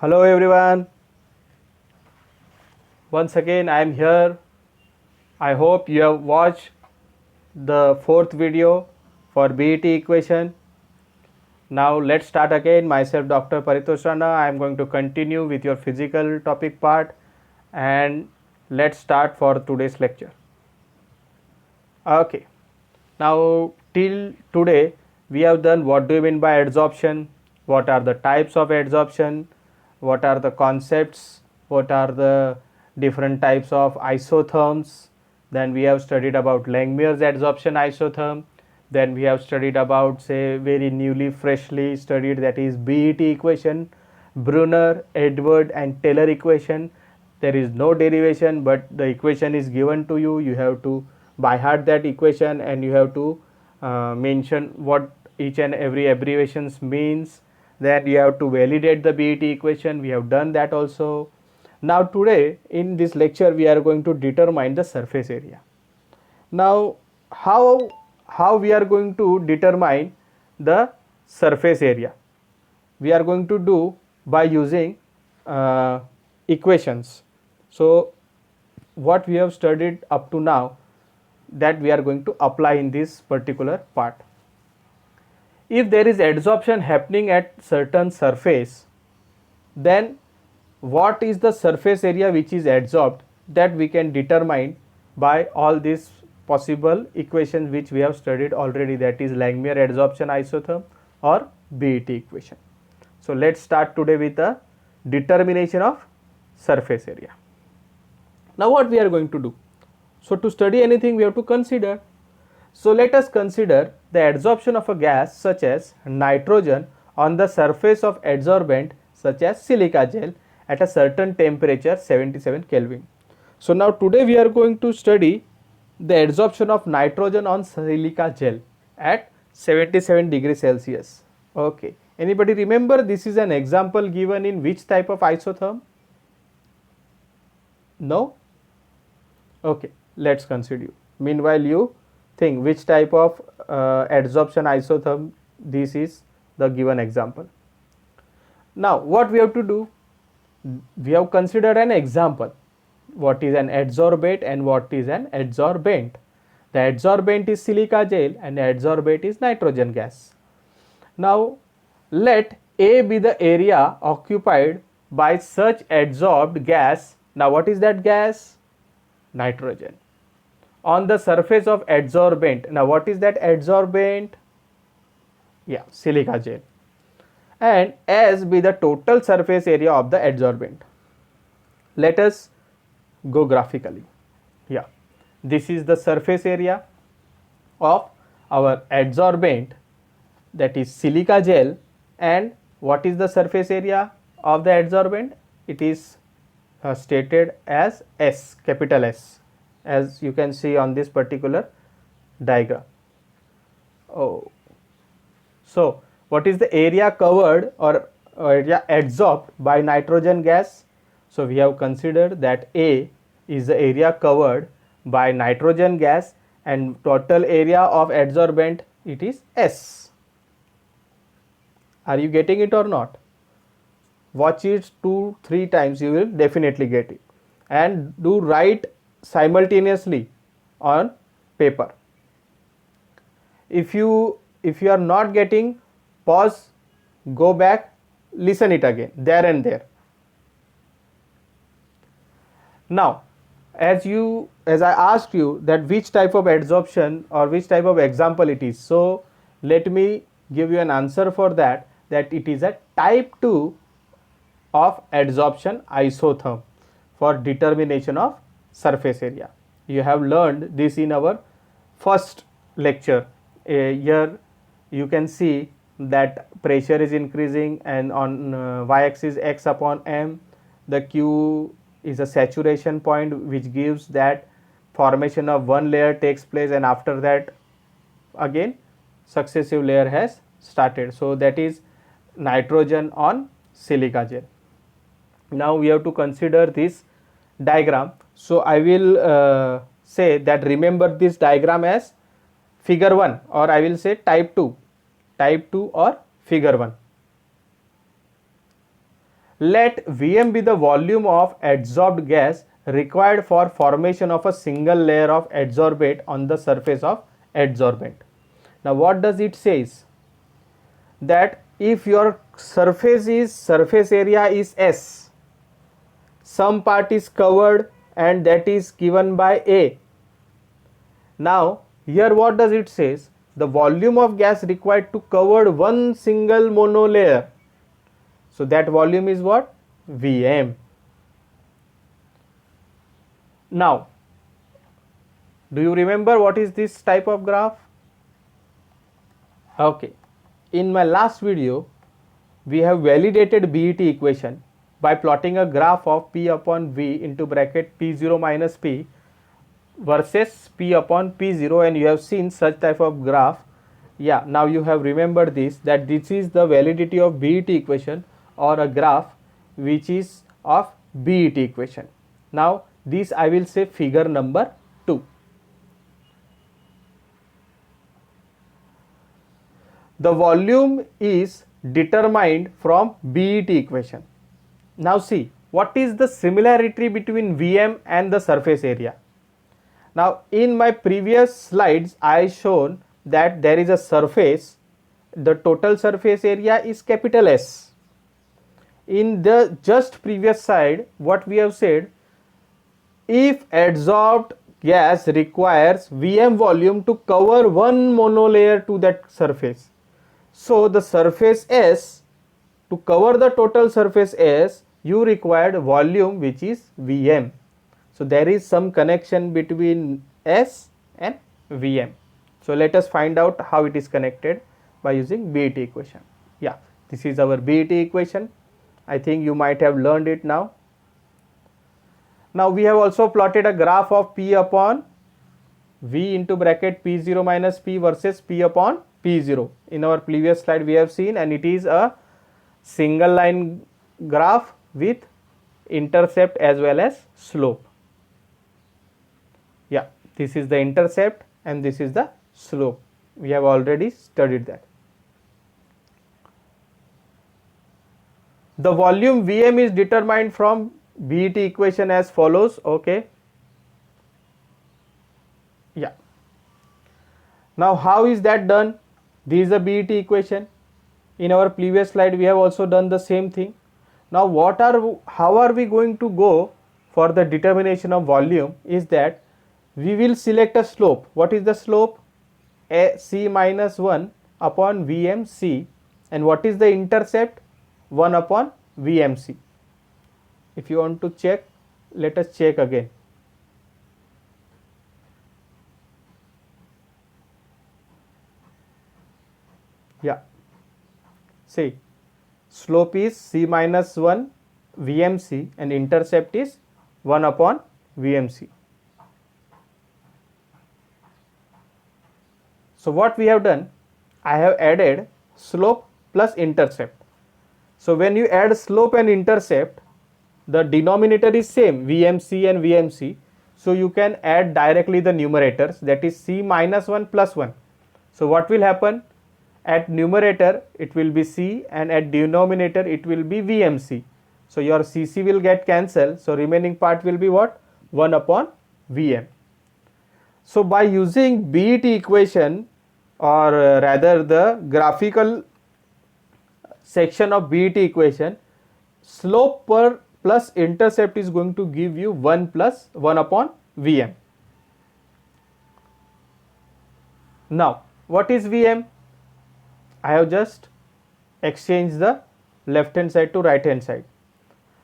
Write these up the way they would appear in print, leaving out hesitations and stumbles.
Hello everyone, once again I am here. I hope you have watched the fourth video for BET equation. Now let's start again. Myself Dr. Paritosh Rana. I am going to continue with your physical topic part, and let's start for today's lecture. Okay, now till today we have done what do you mean by adsorption, what are the types of adsorption, what are the concepts, what are the different types of isotherms. Then we have studied about Langmuir's adsorption isotherm. Then we have studied about, say, very newly freshly studied, that is BET equation, Brunner, Edward and Taylor equation. There is no derivation, but the equation is given to you. You have to by heart that equation, and you have to mention what each and every abbreviations means. Then you have to validate the BET equation. We have done that also. Now today in this lecture we are going to determine the surface area. Now how we are going to determine the surface area? We are going to do by using equations. So what we have studied up to now, that we are going to apply in this particular part. If there is adsorption happening at certain surface, then what is the surface area which is adsorbed, that we can determine by all these possible equations which we have studied already, that is Langmuir adsorption isotherm or BET equation. So let's start today with the determination of surface area. Now what we are going to do? So to study anything we have to consider. So let us consider the adsorption of a gas such as nitrogen on the surface of adsorbent such as silica gel at a certain temperature 77 Kelvin. So now today we are going to study the adsorption of nitrogen on silica gel at 77 degrees Celsius. Okay. Anybody remember this is an example given in which type of isotherm? No? Okay, let's consider you. Meanwhile you think which type of adsorption isotherm this is the given example. Now what we have to do? We have considered an example. What is an adsorbate and what is an adsorbent? The adsorbent is silica gel and the adsorbate is nitrogen gas. Now let A be the area occupied by such adsorbed gas. Now what is that gas? Nitrogen. On the surface of adsorbent. Now what is that adsorbent? Yeah, silica gel. And S be the total surface area of the adsorbent. Let us go graphically. Yeah, this is the surface area of our adsorbent, that is silica gel. And what is the surface area of the adsorbent? It is stated as S, capital S, as you can see on this particular diagram. Oh, so what is the area covered or area adsorbed by nitrogen gas? So we have considered that A is the area covered by nitrogen gas and total area of adsorbent, it is S. Are you getting it or not? Watch it 2-3 times, you will definitely get it, and do write simultaneously on paper. If you are not getting, pause, go back, listen it again there and there. Now as I asked you that which type of adsorption or which type of example it is, so let me give you an answer for that it is a type 2 of adsorption isotherm for determination of surface area. You have learned this in our first lecture. Here you can see that pressure is increasing, and on y-axis x upon m, the Q is a saturation point which gives that formation of one layer takes place, and after that again successive layer has started. So that is nitrogen on silica gel. Now we have to consider this diagram. So I will say that remember this diagram as figure 1, or I will say type 2 or figure 1. Let Vm be the volume of adsorbed gas required for formation of a single layer of adsorbate on the surface of adsorbent. Now what does it says? That if your surface area is S, some part is covered and that is given by A. Now here what does it says? The volume of gas required to cover one single monolayer. So that volume is what? Vm. Now, do you remember what is this type of graph? Okay. In my last video, we have validated BET equation by plotting a graph of P upon V into bracket P0 minus P versus P upon P0, and you have seen such type of graph. Yeah, now you have remembered this, that this is the validity of BET equation or a graph which is of BET equation. Now this I will say figure number 2. The volume is determined from BET equation. Now see, what is the similarity between Vm and the surface area? Now in my previous slides I shown that there is a surface, the total surface area is capital S. In the just previous slide what we have said, if adsorbed gas requires Vm volume to cover one monolayer to that surface. So the surface S, to cover the total surface S, you required volume which is Vm. So there is some connection between S and Vm. So let us find out how it is connected by using BET equation. Yeah, this is our BET equation. I think you might have learned it now. Now we have also plotted a graph of P upon V into bracket P0 minus P versus P upon P0. In our previous slide we have seen, and it is a single line graph with intercept as well as slope. Yeah, this is the intercept and this is the slope. We have already studied that. The volume Vm is determined from BET equation as follows. Okay. Yeah. Now how is that done? This is the BET equation. In our previous slide we have also done the same thing. Now how are we going to go for the determination of volume is that we will select a slope. What is the slope? C minus 1 upon VMC. And what is the intercept? 1 upon VMC. If you want to check, let us check again. Yeah, see, slope is C minus 1 VMC and intercept is 1 upon VMC. So what we have done, I have added slope plus intercept. So when you add slope and intercept, the denominator is same, VMC and VMC. So you can add directly the numerators, that is C minus 1 plus 1. So what will happen? At numerator it will be C and at denominator it will be VMC. So your CC will get cancelled. So remaining part will be what? 1 upon Vm. So by using BET equation, or rather the graphical section of BET equation, slope per plus intercept is going to give you 1 plus 1 upon Vm. Now what is Vm? I have just exchanged the left hand side to right hand side.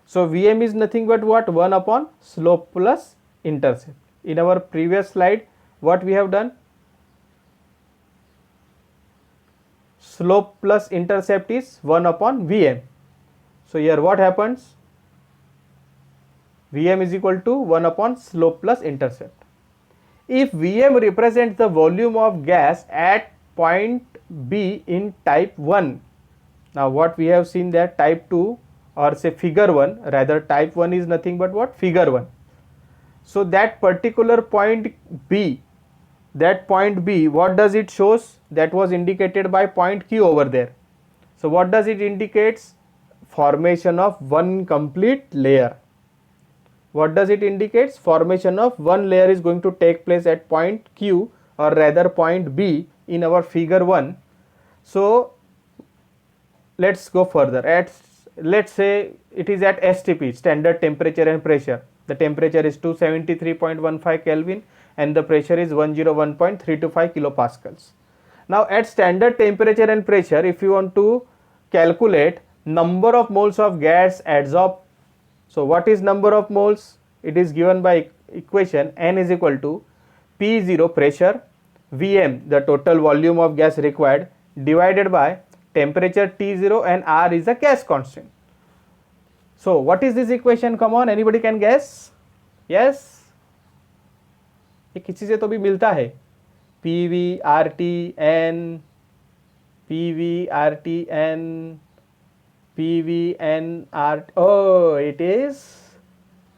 So Vm is nothing but what? 1 upon slope plus intercept. In our previous slide what we have done? Slope plus intercept is 1 upon Vm. So here what happens? Vm is equal to 1 upon slope plus intercept. If Vm represents the volume of gas at point B in type 1, now what we have seen that type 2 or say figure 1, rather type 1 is nothing but what? Figure 1. So that particular point B, what does it shows? That was indicated by point Q over there. So what does it indicates? formation of one complete layer. What does it indicate? Formation of one layer is going to take place at point Q, or rather point B, in our figure 1. So let's go further. Let's say it is at STP, standard temperature and pressure. The temperature is 273.15 Kelvin and the pressure is 101.325 kilopascals. Now at standard temperature and pressure, if you want to calculate number of moles of gas adsorbed, so what is number of moles? It is given by equation N is equal to P0 pressure, Vm the total volume of gas required, divided by temperature T0, and R is the gas constant. So what is this equation? Come on, anybody can guess? Yes, ये किसी से तो भी मिलता है. PV RT N, PV RT N, PV N RT. Oh, it is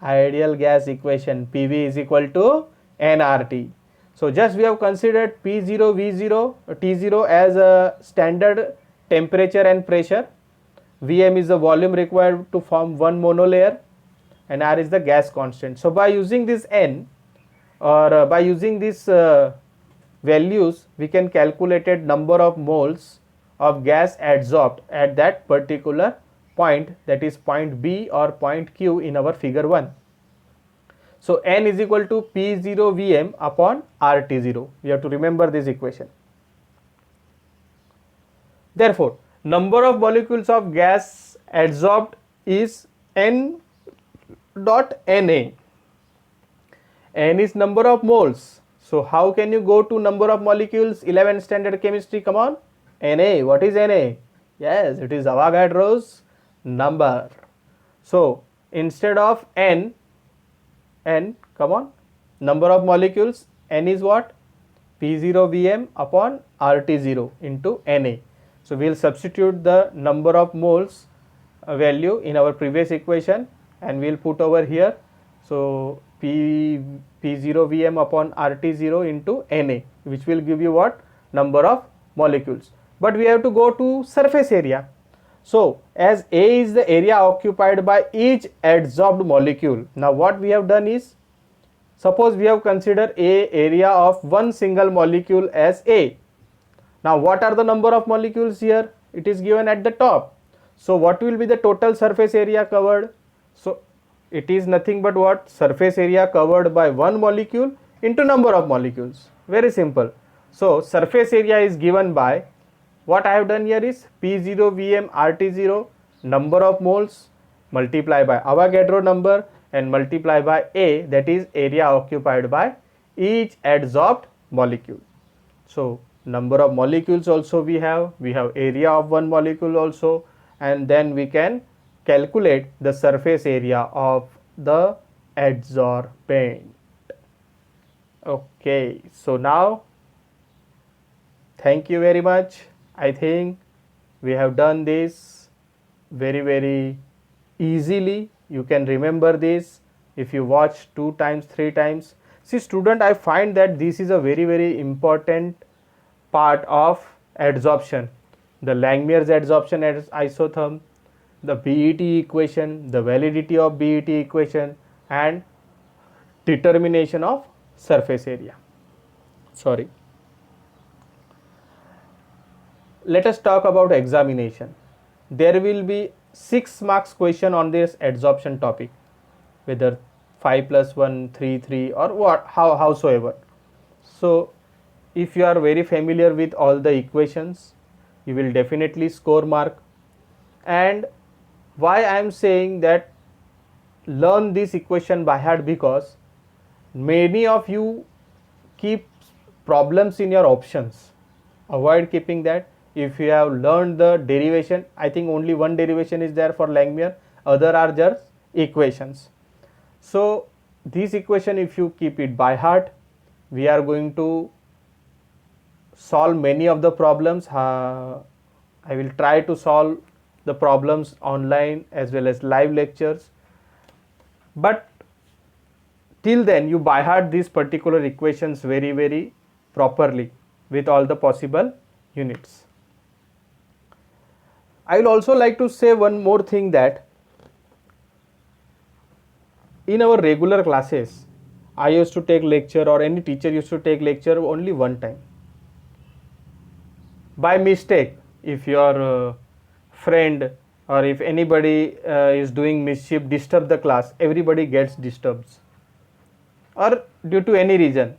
ideal gas equation. PV is equal to nRT. So just we have considered P0 V0 T0 as a standard temperature and pressure. Vm is the volume required to form one monolayer, and R is the gas constant. So by using this N, or by using these values, we can calculate number of moles of gas adsorbed at that particular point, that is point B or point Q in our figure 1. So N is equal to P0 Vm upon RT0. We have to remember this equation. Therefore, number of molecules of gas adsorbed is N dot Na. N is number of moles. So how can you go to number of molecules? 11 standard chemistry, come on. Na, what is Na? Yes, it is Avogadro's number. So instead of N, come on, number of molecules, N is what? P0 Vm upon RT0 into Na. So we will substitute the number of moles value in our previous equation and we will put over here. So P0 Vm upon RT0 into Na, which will give you what? Number of molecules. But we have to go to surface area. So as A is the area occupied by each adsorbed molecule. Now what we have done is, suppose we have considered A area of one single molecule as A. Now what are the number of molecules here? It is given at the top. So what will be the total surface area covered? So it is nothing but what? Surface area covered by one molecule into number of molecules. Very simple. So surface area is given by, what I have done here is P0 Vm RT0 number of moles multiply by Avogadro number and multiply by A, that is area occupied by each adsorbed molecule. So number of molecules also we have area of one molecule also, and then we can calculate the surface area of the adsorbent. Okay, so now thank you very much. I think we have done this very easily. You can remember this if you watch 2 times 3 times. See student, I find that this is a very important part of adsorption. The Langmuir's adsorption isotherm, the BET equation, the validity of BET equation, and determination of surface area. Sorry. Let us talk about examination. There will be 6 marks question on this adsorption topic, whether 5+1, 3, or what, howsoever. So if you are very familiar with all the equations, you will definitely score mark. And why I am saying that learn this equation by heart, because many of you keep problems in your options. Avoid keeping that. If you have learned the derivation, I think only one derivation is there for Langmuir, other are just equations. So this equation, if you keep it by heart, we are going to solve many of the problems. I will try to solve the problems online as well as live lectures, but till then you by heart these particular equations very properly with all the possible units. I will also like to say one more thing, that in our regular classes, I used to take lecture, or any teacher used to take lecture only one time. By mistake, if your friend or if anybody is doing mischief, disturb the class, everybody gets disturbed, or due to any reason.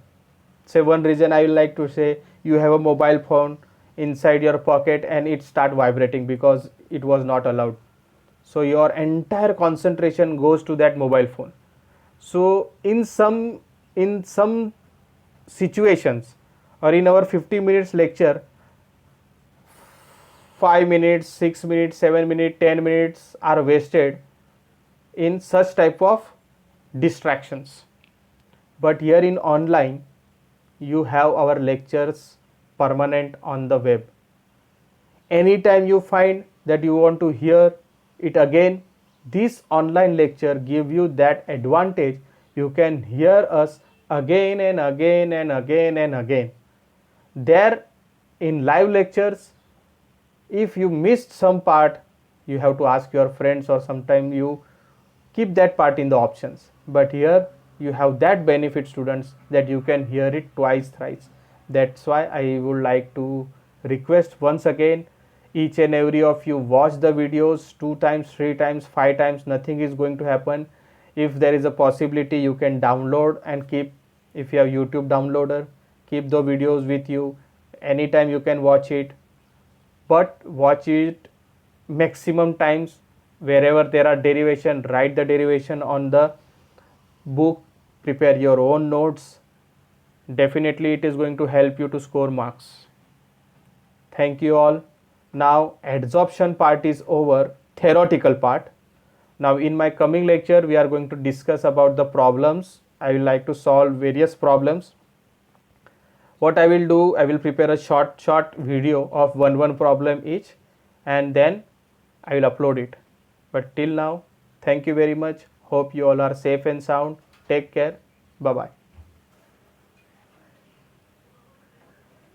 Say one reason, I would like to say, you have a mobile phone inside your pocket and it start vibrating because it was not allowed, so your entire concentration goes to that mobile phone. So in some situations, or in our 50 minutes lecture, 5 minutes, 6 minutes, 7 minutes, 10 minutes are wasted in such type of distractions. But here in online, you have our lectures permanent on the web. Anytime you find that you want to hear it again, this online lecture give you that advantage. You can hear us again and again and again and again. There in live lectures, if you missed some part, you have to ask your friends, or sometime you keep that part in the options. But here you have that benefit, students, that you can hear it twice, thrice. That's why I would like to request once again, each and every of you, watch the videos 2 times, 3 times, 5 times, nothing is going to happen. If there is a possibility, you can download and keep, if you have YouTube downloader, keep the videos with you, anytime you can watch it, but watch it maximum times. Wherever there are derivation, write the derivation on the book, prepare your own notes. Definitely it is going to help you to score marks. Thank you all. Now adsorption part is over, theoretical part. Now in my coming lecture, we are going to discuss about the problems. I will like to solve various problems. What I will do, I will prepare a short video of one problem each, and then I will upload it. But till now, thank you very much. Hope you all are safe and sound. Take care. Bye bye.